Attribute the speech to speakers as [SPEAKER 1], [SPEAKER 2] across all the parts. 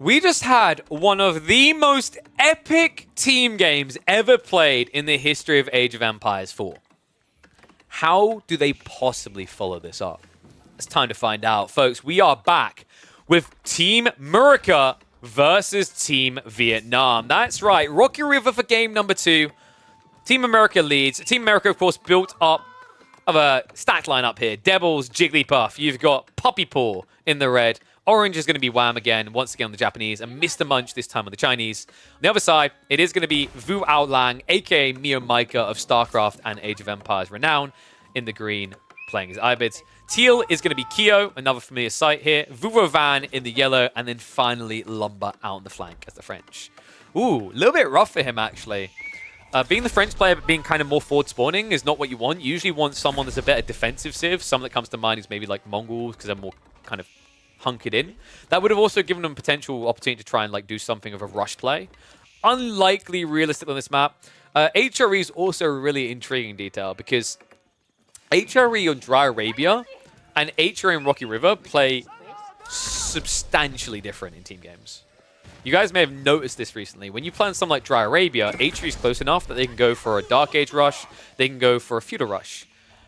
[SPEAKER 1] We just had one of the most epic team games ever played in the history of Age of Empires 4. How do they possibly follow this up? It's time to find out, folks. We are back with Team America versus Team Vietnam. That's right, Rocky River for game number 2. Team America leads. Team America, of course, built up of a stack line up here. Devils, Jigglypuff. You've got Puppy Paw in the red. Orange is going to be Wham again, once again on the Japanese, and Mr. Munch this time on the Chinese. On the other side, it is going to be Vu Outlang, aka Mio Micah of StarCraft and Age of Empires renown, in the green, playing as Ayyubid. Teal is going to be Kyo, another familiar sight here. Vuvovan in the yellow, and then finally Lumber out on the flank as the French. Ooh, a little bit rough for him, actually. Being the French player, but being kind of more forward spawning is not what you want. You usually want someone that's a better defensive civ. Someone that comes to mind is maybe like Mongols, because they're more kind of hunkered in. That would have also given them potential opportunity to try and like do something of a rush play. Unlikely realistic on this map. HRE is also a really intriguing detail because HRE on Dry Arabia and HRE in Rocky River play substantially different in team games. You guys may have noticed this recently. When you play on something like Dry Arabia, HRE is close enough that they can go for a Dark Age rush, they can go for a Feudal rush.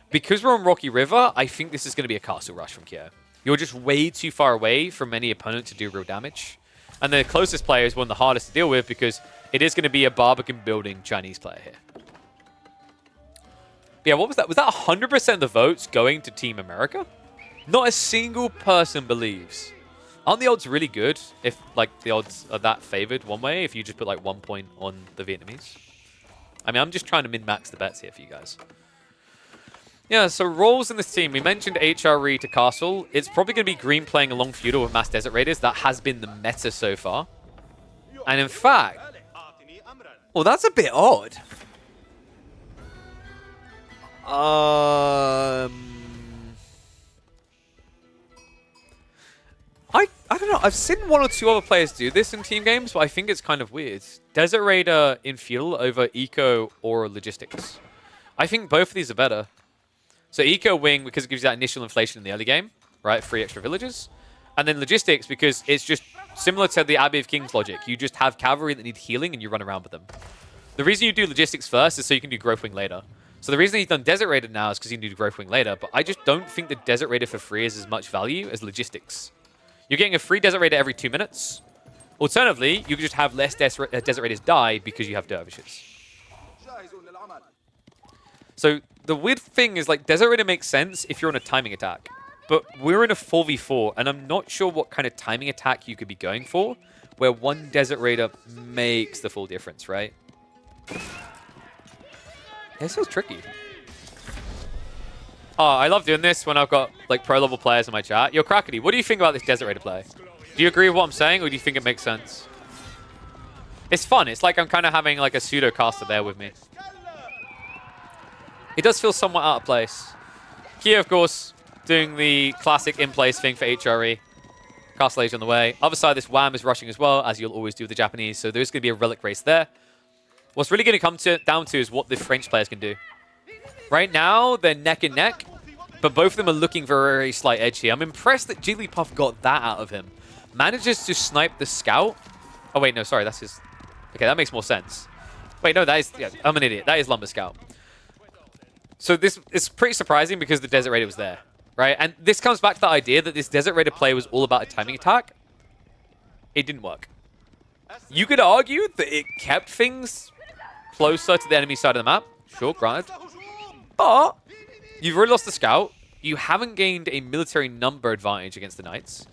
[SPEAKER 1] Because we're on Rocky River, I think this is going to be a Castle rush from Kyo. You're just way too far away from any opponent to do real damage. And the closest player is one of the hardest to deal with because it is going to be a Barbican building Chinese player here. Yeah, what was that? Was that 100% of the votes going to Team America? Not a single person believes. Aren't the odds really good if like the odds are that favored one way if you just put like 1 point on the Vietnamese? I mean, I'm just trying to min-max the bets here for you guys. Yeah, so roles in this team. We mentioned HRE to Castle. It's probably going to be green playing along Feudal with Mass Desert Raiders. That has been the meta so far. And in fact... well, that's a bit odd. I don't know. I've seen one or two other players do this in team games, but I think it's kind of weird. Desert Raider in Feudal over Eco or Logistics. I think both of these are better. So Eco Wing, because it gives you that initial inflation in the early game, right? 3 extra villages. And then Logistics, because it's just similar to the Abbey of Kings logic. You just have cavalry that need healing and you run around with them. The reason you do Logistics first is so you can do Growth Wing later. So the reason he's done Desert Raider now is because you can do Growth Wing later. But I just don't think the Desert Raider for free is as much value as Logistics. You're getting a free Desert Raider every 2 minutes. Alternatively, you can just have less Desert Raiders die because you have Dervishes. So the weird thing is, like, Desert Raider makes sense if you're on a timing attack. But we're in a 4v4, and I'm not sure what kind of timing attack you could be going for, where one Desert Raider makes the full difference, right? This feels tricky. Oh, I love doing this when I've got, like, pro-level players in my chat. Yo, Krakeny, what do you think about this Desert Raider play? Do you agree with what I'm saying, or do you think it makes sense? It's fun. It's like I'm kind of having, like, a pseudo-caster there with me. It does feel somewhat out of place. Kia, of course, doing the classic in-place thing for HRE. Castle Age on the way. Other side, this Wham is rushing as well, as you'll always do with the Japanese, so there's going to be a relic race there. What's really going to come down to is what the French players can do. Right now, they're neck and neck, but both of them are looking for a very slight edge here. I'm impressed that Jigglypuff got that out of him. Manages to snipe the scout. Oh, wait, no, sorry, that's his... okay, that makes more sense. Wait, no, that is... yeah, I'm an idiot. That is Lumber Scout. So this is pretty surprising because the Desert Raider was there, right? And this comes back to the idea that this Desert Raider play was all about a timing attack. It didn't work. You could argue that it kept things closer to the enemy side of the map. Sure, granted. But you've already lost the scout. You haven't gained a military number advantage against the Knights.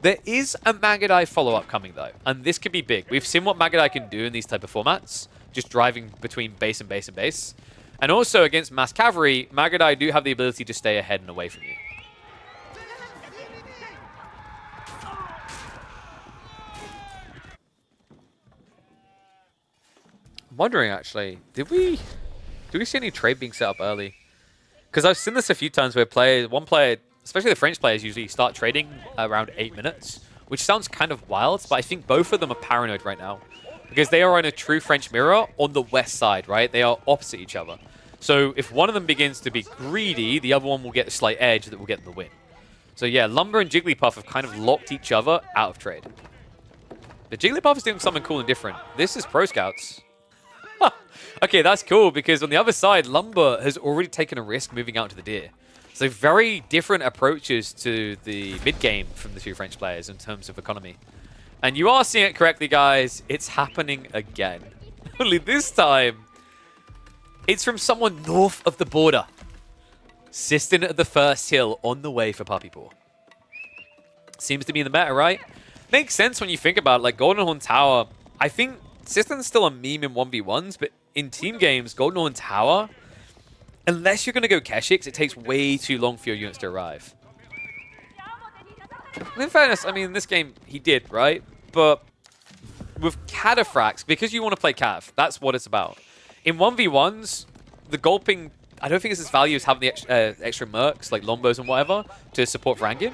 [SPEAKER 1] There is a Magadai follow-up coming, though. And this could be big. We've seen what Magadai can do in these type of formats. Just driving between base and base and base. And also, against mass cavalry, Magadai do have the ability to stay ahead and away from you. I'm wondering, actually, did we see any trade being set up early? Because I've seen this a few times where one player, especially the French players, usually start trading around 8 minutes, which sounds kind of wild, but I think both of them are paranoid right now. Because they are in a true French mirror on the west side, right? They are opposite each other. So if one of them begins to be greedy, the other one will get a slight edge that will get them the win. So yeah, Lumber and Jigglypuff have kind of locked each other out of trade. The Jigglypuff is doing something cool and different. This is Pro Scouts. Okay, that's cool because on the other side, Lumber has already taken a risk moving out to the Deer. So very different approaches to the mid-game from the two French players in terms of economy. And you are seeing it correctly, guys. It's happening again. Only this time, it's from someone north of the border. Sistan at the first hill on the way for Puppy Paw. Seems to be in the meta, right? Makes sense when you think about it. Like Goldenhorn Tower, I think Sistan's still a meme in 1v1s, but in team games, Goldenhorn Tower, unless you're going to go Keshix, it takes way too long for your units to arrive. And in fairness, I mean, in this game, he did, right? But with Cataphracts, because you want to play Cav, that's what it's about. In 1v1s, the gulping, I don't think it's as value as having the extra mercs, like Lombos and whatever, to support Varangian.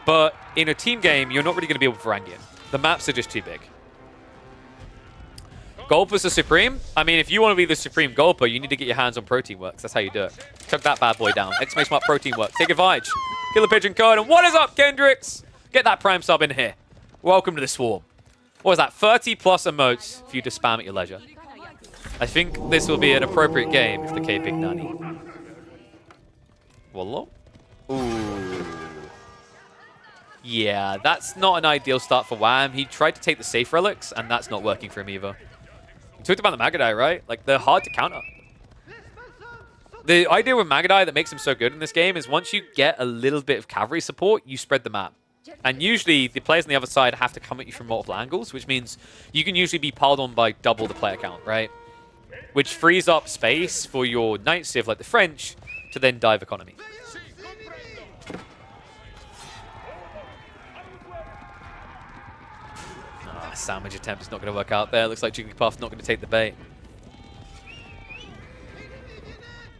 [SPEAKER 1] But in a team game, you're not really going to be able to Varangian. The maps are just too big. Gulpers are supreme. I mean, if you want to be the supreme Gulper, you need to get your hands on Protein Works. That's how you do it. Chuck that bad boy down. Exclamation mark Protein Works. Take advantage. Killer Pigeon code. And what is up, Kendricks? Get that Prime sub in here. Welcome to the Swarm. What was that? 30 plus emotes for you to spam at your leisure. I think this will be an appropriate game if the K pick Nani. Wallow? Ooh. Yeah, that's not an ideal start for Wham. He tried to take the safe relics, and that's not working for him either. You talked about the Magadai, right? Like, they're hard to counter. The idea with Magadai that makes him so good in this game is once you get a little bit of cavalry support, you spread the map. And usually, the players on the other side have to come at you from multiple angles, which means you can usually be piled on by double the player count, right? Which frees up space for your Night Civ, like the French, to then dive economy. Sandwich attempt is not going to work out there. Looks like Jigglypuff not going to take the bait.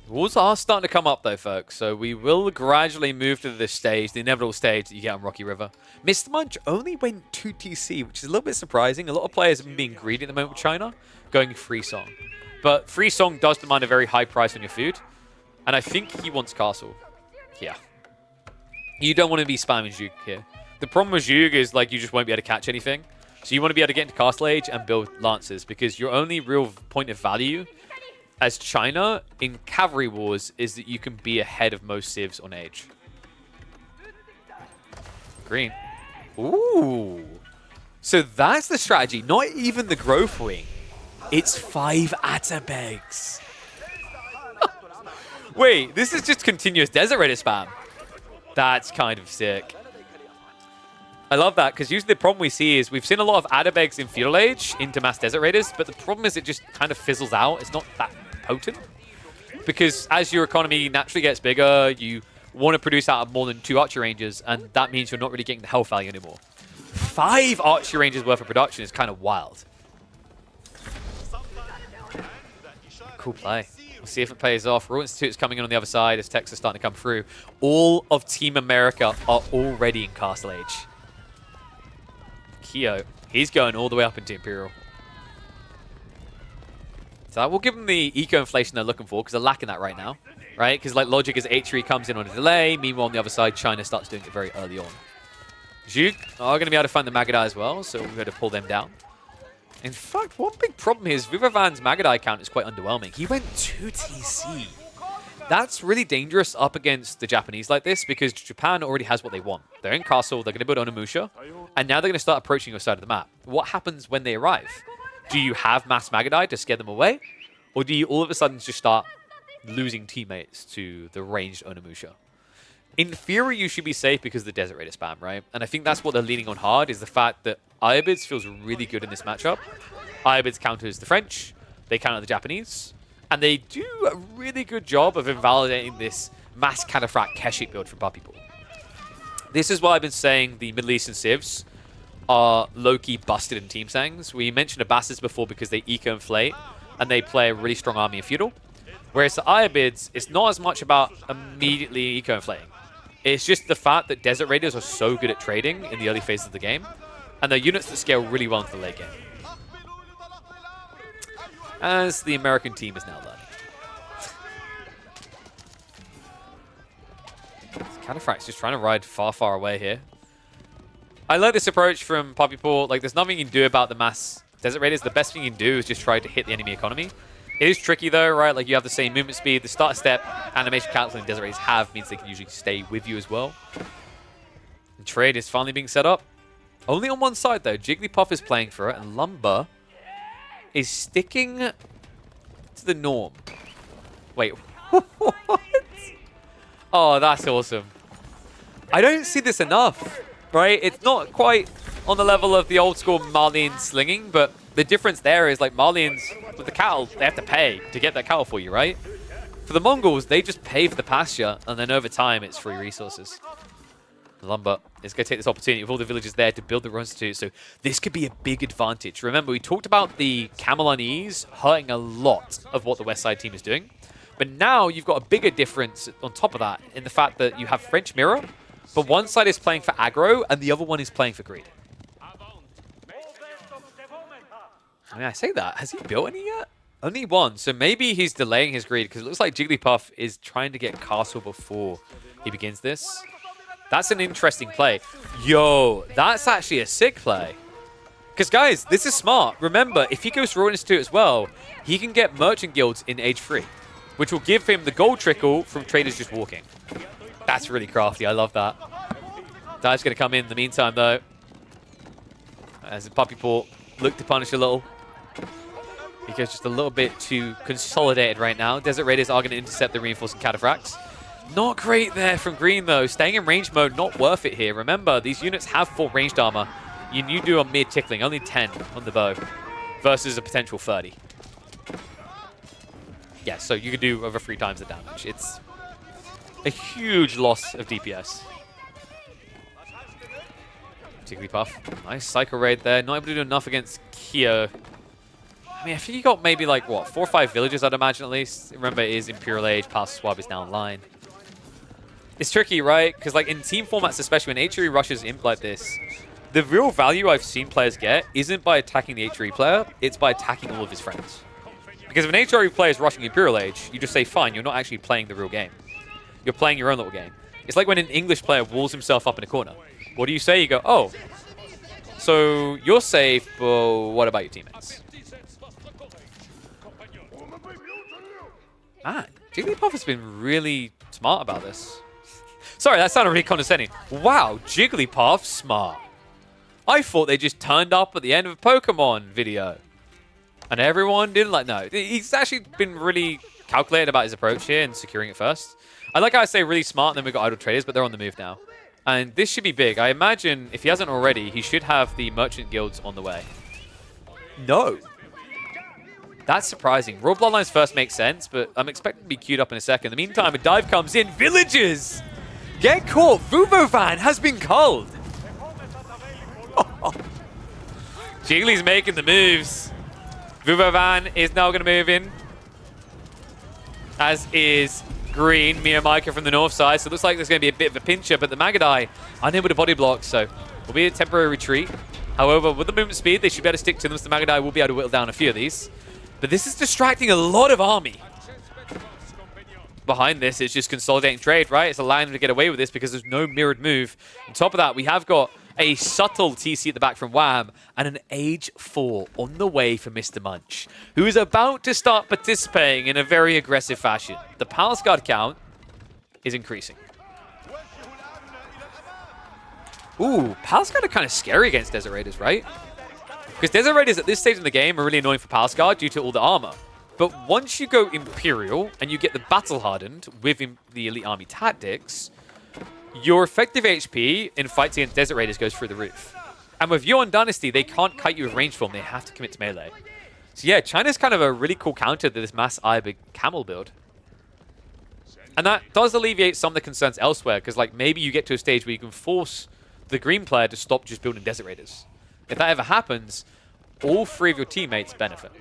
[SPEAKER 1] Walls are starting to come up though, folks. So we will gradually move to this stage, the inevitable stage that you get on Rocky River. Mr. Munch only went 2 TC, which is a little bit surprising. A lot of players have been being greedy at the moment with China, going free song. But free song does demand a very high price on your food. And I think he wants castle. Yeah. You don't want to be spamming Zhug here. The problem with Zhug is like you just won't be able to catch anything. So you want to be able to get into Castle Age and build Lancers, because your only real point of value as China in Cavalry Wars is that you can be ahead of most civs on Age. Green. Ooh. So that's the strategy. Not even the Growth Wing. It's 5 Atabegs. Wait, this is just continuous Desert Raider spam. That's kind of sick. I love that, because usually the problem we see is we've seen a lot of Atabegs in Feudal Age into Mass Desert Raiders, but the problem is it just kind of fizzles out. It's not that potent. Because as your economy naturally gets bigger, you want to produce out of more than 2 archery ranges, and that means you're not really getting the health value anymore. 5 archery ranges worth of production is kind of wild. Cool play. We'll see if it pays off. Royal Institute is coming in on the other side as Texas is starting to come through. All of Team America are already in Castle Age. Kyo, he's going all the way up into Imperial. So that will give them the eco-inflation they're looking for, because they're lacking that right now. Right? Because like logic is H3 comes in on a delay. Meanwhile, on the other side, China starts doing it very early on. Zhug are going to be able to find the Magadai as well, so we're going to pull them down. In fact, one big problem here is Vivavan's Magadai count is quite underwhelming. He went 2 TC. That's really dangerous up against the Japanese like this, because Japan already has what they want. They're in castle, they're going to build Onimusha, and now they're going to start approaching your side of the map. What happens when they arrive? Do you have mass Magadai to scare them away? Or do you all of a sudden just start losing teammates to the ranged Onimusha? In theory, you should be safe because of the Desert Raider spam, right? And I think that's what they're leaning on hard, is the fact that Ayyubids feels really good in this matchup. Ayyubids counters the French, they counter the Japanese, and they do a really good job of invalidating this mass Cataphract Keshik build from Puppy Paw. This is why I've been saying the Middle Eastern civs are low-key busted in Team Sangs. We mentioned Abbasids before because they eco-inflate, and they play a really strong army of Feudal. Whereas the Ayyubids, it's not as much about immediately eco-inflating. It's just the fact that Desert Raiders are so good at trading in the early phases of the game, and they're units that scale really well into the late game. As the American team is now learning. Cataphract's just trying to ride far, far away here. I like this approach from Poppy Pool. Like, there's nothing you can do about the mass Desert Raiders. The best thing you can do is just try to hit the enemy economy. It is tricky, though, right? Like, you have the same movement speed. The start step animation canceling Desert Raiders have means they can usually stay with you as well. And trade is finally being set up. Only on one side, though. Jigglypuff is playing for it, and Lumber is sticking to the norm. Wait, what? Oh, that's awesome. I don't see this enough, right? It's not quite on the level of the old school Malian slinging, but the difference there is like Malians, with the cattle, they have to pay to get that cattle for you, right? For the Mongols, they just pay for the pasture, and then over time, it's free resources. Lumber is going to take this opportunity with all the villagers there to build the runs to. So this could be a big advantage. Remember, we talked about the camel unease hurting a lot of what the West Side team is doing. But now you've got a bigger difference on top of that in the fact that you have French Mirror, but one side is playing for aggro and the other one is playing for greed. I mean, I say that. Has he built any yet? Only one. So maybe he's delaying his greed because it looks like Jigglypuff is trying to get castle before he begins this. That's an interesting play. Yo, that's actually a sick play. Because, guys, this is smart. Remember, if he goes Raw Institute as well, he can get merchant guilds in age 3, which will give him the gold trickle from traders just walking. That's really crafty. I love that. Dive's going to come in the meantime, though. As the Puppy Paw look to punish a little. He goes just a little bit too consolidated right now. Desert Raiders are going to intercept the reinforcing cataphracts. Not great there from Green, though. Staying in range mode, not worth it here. Remember, these units have full ranged armor. You do a mid-tickling, only 10 on the bow versus a potential 30. Yeah, so you could do over 3 times the damage. It's a huge loss of DPS. Jigglypuff. Nice Psycho Raid there. Not able to do enough against Kyo. I mean, I think you got maybe like, what, 4 or 5 villages, I'd imagine at least. Remember, it is Imperial Age. Pulse Swab is now online. It's tricky, right? Because like in team formats, especially when HRE rushes imp like this, the real value I've seen players get isn't by attacking the HRE player, it's by attacking all of his friends. Because if an HRE player is rushing Imperial Age, you just say, fine, you're not actually playing the real game. You're playing your own little game. It's like when an English player walls himself up in a corner. What do you say? You go, oh, so you're safe, but what about your teammates? Man, Jigglypuff has been really smart about this. Sorry, that sounded really condescending. Wow, Jigglypuff smart. I thought they just turned up at the end of a Pokemon video. And everyone didn't like, no. He's actually been really calculated about his approach here and securing it first. I like how I say really smart, and then we've got idle traders, but they're on the move now. And this should be big. I imagine if he hasn't already, he should have the merchant guilds on the way. No. That's surprising. Raw Bloodlines first makes sense, but I'm expecting to be queued up in a second. In the meantime, a dive comes in. Villagers! Get caught! Vuvovan has been culled! Oh. Jiggly's making the moves. Vuvovan is now going to move in. As is Green, Mia Micah from the north side. So it looks like there's going to be a bit of a pincher, but the Magadai unable to body block, so will be a temporary retreat. However, with the movement speed, they should be able to stick to them, so the Magadai will be able to whittle down a few of these. But this is distracting a lot of army. Behind this, it's just consolidating trade, right? It's allowing them to get away with this because there's no mirrored move. On top of that, we have got a subtle TC at the back from Wham and an Age 4 on the way for Mr. Munch, who is about to start participating in a very aggressive fashion. The Palace Guard count is increasing. Ooh, Palace Guard are kind of scary against Desert Raiders, right? Because Desert Raiders at this stage in the game are really annoying for Palace Guard due to all the armor. But once you go Imperial and you get the Battle Hardened with the Elite Army tactics, your effective HP in fights against Desert Raiders goes through the roof. And with Yuan Dynasty, they can't kite you with range form. They have to commit to melee. So yeah, China's kind of a really cool counter to this mass Ayyubid camel build. And that does alleviate some of the concerns elsewhere, because like maybe you get to a stage where you can force the green player to stop just building Desert Raiders. If that ever happens, all 3 of your teammates benefit.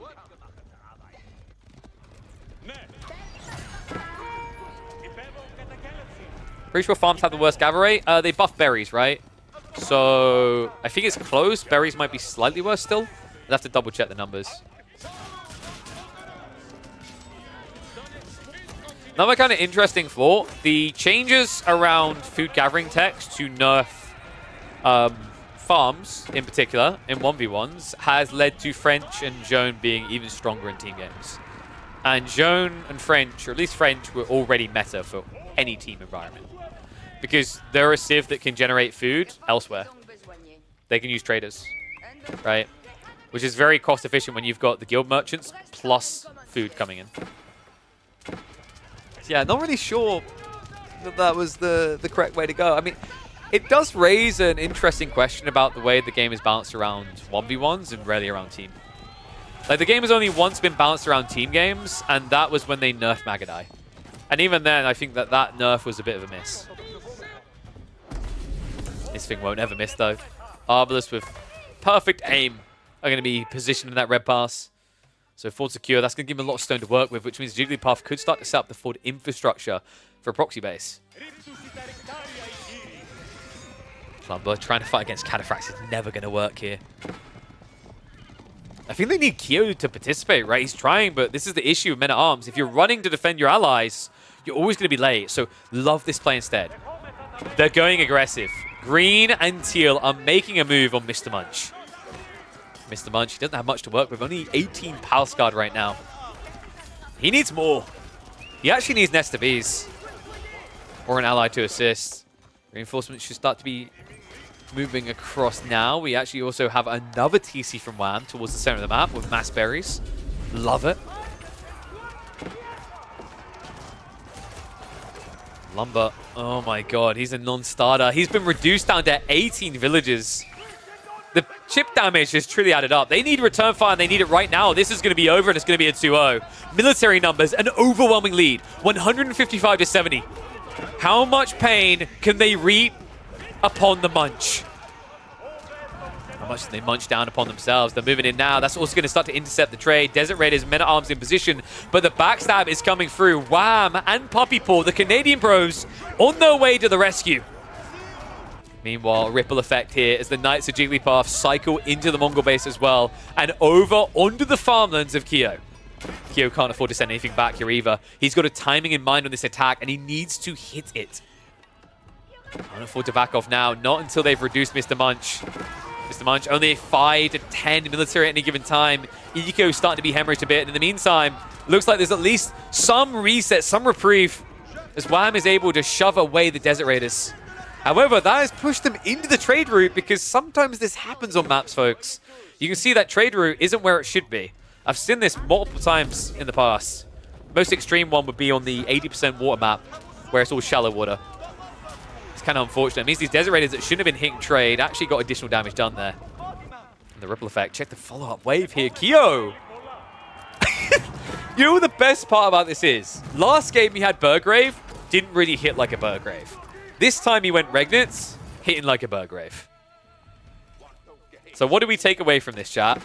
[SPEAKER 1] Pretty sure farms have the worst gather rate. They buff berries, right? So I think it's close. Berries might be slightly worse still. I'll have to double check the numbers. Another kind of interesting thought. The changes around food gathering text to nerf farms, in particular, in 1v1s, has led to French and Jeanne being even stronger in team games. And Jeanne and French, or at least French, were already meta for any team environment. Because they're a civ that can generate food elsewhere. They can use traders, right? Which is very cost efficient when you've got the guild merchants plus food coming in. Yeah, not really sure that that was the correct way to go. I mean, it does raise an interesting question about the way the game is balanced around 1v1s and rarely around team. Like, the game has only once been balanced around team games, and that was when they nerfed Magadai. And even then, I think that that nerf was a bit of a miss. This thing won't ever miss, though. Arbalest with perfect aim are going to be positioned in that red pass. So Ford secure, that's going to give him a lot of stone to work with, which means Jigglypuff could start to set up the Ford infrastructure for a proxy base. Plumber trying to fight against Cataphracts is never going to work here. I think they need Kyo to participate, right? He's trying, but this is the issue with Men-at-Arms. If you're running to defend your allies, you're always going to be late. So love this play instead. They're going aggressive. Green and Teal are making a move on Mr. Munch. Mr. Munch, he doesn't have much to work with. Only 18 Palace Guard right now. He needs more. He actually needs Nest of Ease. Or an ally to assist. Reinforcements should start to be moving across now. We actually also have another TC from Wham towards the center of the map with mass berries. Love it. Lumber. Oh my god, he's a non-starter. He's been reduced down to 18 villages. The chip damage has truly added up. They need return fire, and they need it right now. This is going to be over, and it's going to be a 2-0. Military numbers, an overwhelming lead. 155 to 70. How much pain can they reap upon the Munch? How much can they munch down upon themselves? They're moving in now. That's also going to start to intercept the trade. Desert Raiders, Men-at-Arms in position, but the backstab is coming through. Wham and Puppy Paw, the Canadian bros, on their way to the rescue. Meanwhile, ripple effect here as the Knights of Jigglypuff cycle into the Mongol base as well, and over onto the farmlands of Kyo. Kyo can't afford to send anything back here either. He's got a timing in mind on this attack, and he needs to hit it. Can't afford to back off now, not until they've reduced Mr. Munch. Mr. Munch, only 5 to 10 military at any given time. Eco's starting to be hemorrhaged a bit. And in the meantime, looks like there's at least some reset, some reprieve, as Wham is able to shove away the Desert Raiders. However, that has pushed them into the trade route, because sometimes this happens on maps, folks. You can see that trade route isn't where it should be. I've seen this multiple times in the past. Most extreme one would be on the 80% water map, where it's all shallow water. It's kind of unfortunate. It means these Desert Raiders that shouldn't have been hitting trade actually got additional damage done there. And the ripple effect. Check the follow-up wave here. Kyo! You know what the best part about this is? Last game he had Burgrave, didn't really hit like a Burgrave. This time he went Regnitz, hitting like a Burgrave. So what do we take away from this, chat?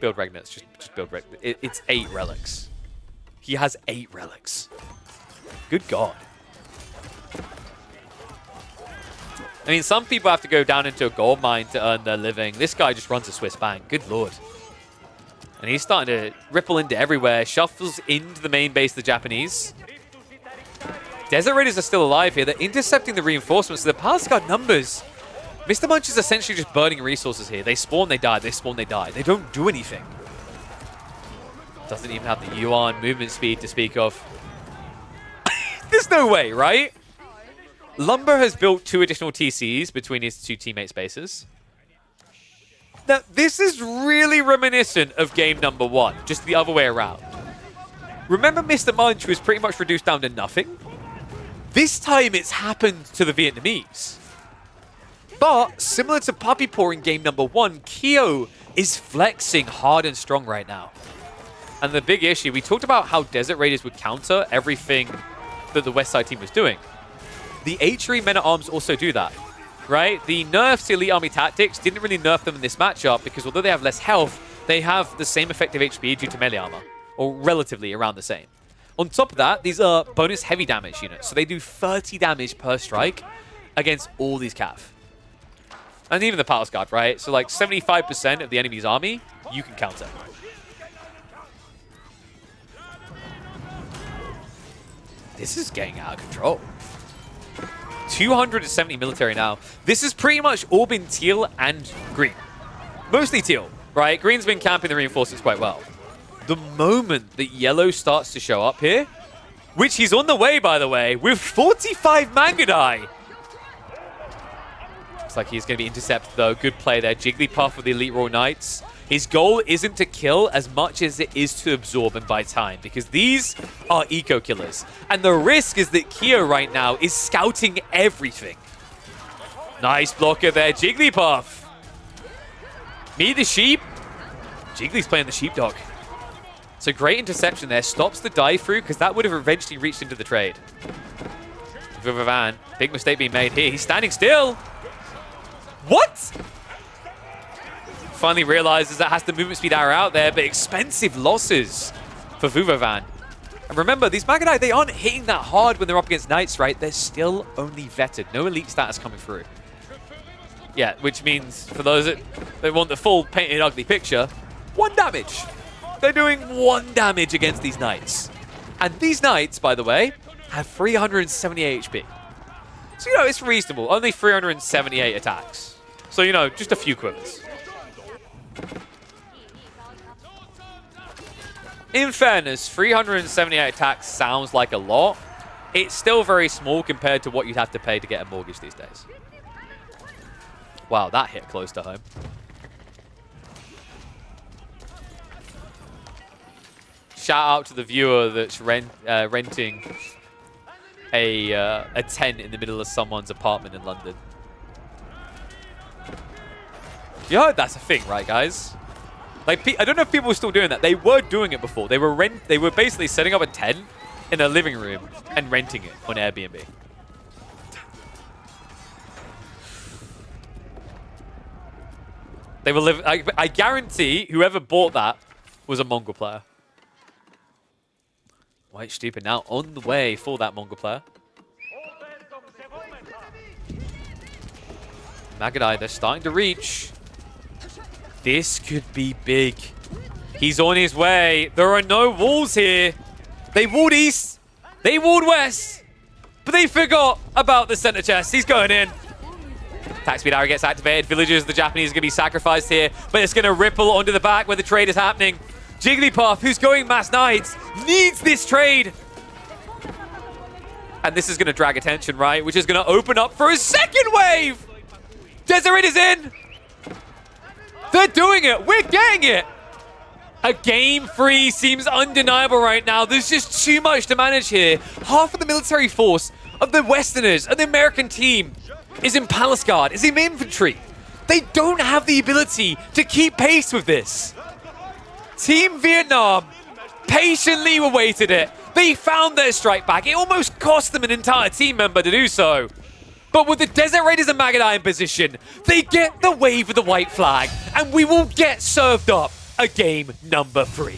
[SPEAKER 1] Build Regnitz. Just build Regnitz. It's 8 relics. He has 8 relics. Good God. I mean, some people have to go down into a gold mine to earn their living. This guy just runs a Swiss bank. Good Lord. And he's starting to ripple into everywhere. Shuffles into the main base of the Japanese. Desert Raiders are still alive here. They're intercepting the reinforcements. So the Palace Guard numbers. Mr. Munch is essentially just burning resources here. They spawn, they die. They spawn, they die. They don't do anything. Doesn't even have the Yuan movement speed to speak of. There's no way, right? Lumber has built 2 additional TCs between his 2 teammates' bases. Now, this is really reminiscent of game number 1, just the other way around. Remember Mr. Munch was pretty much reduced down to nothing? This time it's happened to the Vietnamese. But, similar to Puppy Paw in game number 1, Kyo is flexing hard and strong right now. And the big issue, we talked about how Desert Raiders would counter everything that the West Side team was doing. The H3 Men-at-Arms also do that, right? The nerfs to Elite Army Tactics didn't really nerf them in this matchup, because although they have less health, they have the same effective HP due to melee armor, or relatively around the same. On top of that, these are bonus heavy damage units, so they do 30 damage per strike against all these cav. And even the Palace Guard, right? So like 75% of the enemy's army, you can counter. This is getting out of control. 270 military now. This has pretty much all been teal and green. Mostly teal, right? Green's been camping the reinforcements quite well. The moment that yellow starts to show up here, which he's on the way, by the way, with 45 Mangudai. Looks like he's going to be intercepted, though. Good play there. Jigglypuff with the Elite Royal Knights. His goal isn't to kill as much as it is to absorb and buy time, because these are eco-killers. And the risk is that Kia right now is scouting everything. Nice blocker there, Jigglypuff. Me the sheep. Jiggly's playing the sheepdog. So great interception there. Stops the dive through, because that would have eventually reached into the trade. Vuvavan, big mistake being made here. He's standing still. What? Finally realizes that has the movement speed arrow out there, but expensive losses for Vuvavan. And remember, these Mangudai, they aren't hitting that hard when they're up against Knights, right? They're still only vetted. No elite status coming through. Yeah, which means for those that want the full painted ugly picture, 1 damage. They're doing 1 damage against these Knights. And these Knights, by the way, have 378 HP. So, you know, it's reasonable. Only 378 attacks. So, you know, just a few quivers. In fairness, 378 attacks sounds like a lot. It's still very small compared to what you'd have to pay to get a mortgage these days. Wow, that hit close to home. Shout out to the viewer that's renting a tent in the middle of someone's apartment in London. You heard that's a thing, right, guys? Like, I don't know if people were still doing that. They were doing it before. They were basically setting up a tent in their living room and renting it on Airbnb. They were living. I guarantee whoever bought that was a Mongol player. White Stupid now on the way for that Mongol player. Mangudai, they're starting to reach. This could be big. He's on his way. There are no walls here. They walled east. They walled west. But they forgot about the center chest. He's going in. Attack speed arrow gets activated. Villagers, the Japanese, are going to be sacrificed here. But it's going to ripple onto the back where the trade is happening. Jigglypuff, who's going mass knights, needs this trade. And this is going to drag attention, right? Which is going to open up for a second wave. Deseret is in. They're doing it. We're getting it. A game 3 seems undeniable right now. There's just too much to manage here. Half of the military force of the Westerners and the American team is in Palace Guard, is in infantry. They don't have the ability to keep pace with this. Team Vietnam patiently awaited it. They found their strike back. It almost cost them an entire team member to do so. But with the Desert Raiders and Mangudai in position, they get the wave of the white flag, and we will get served up a game number 3.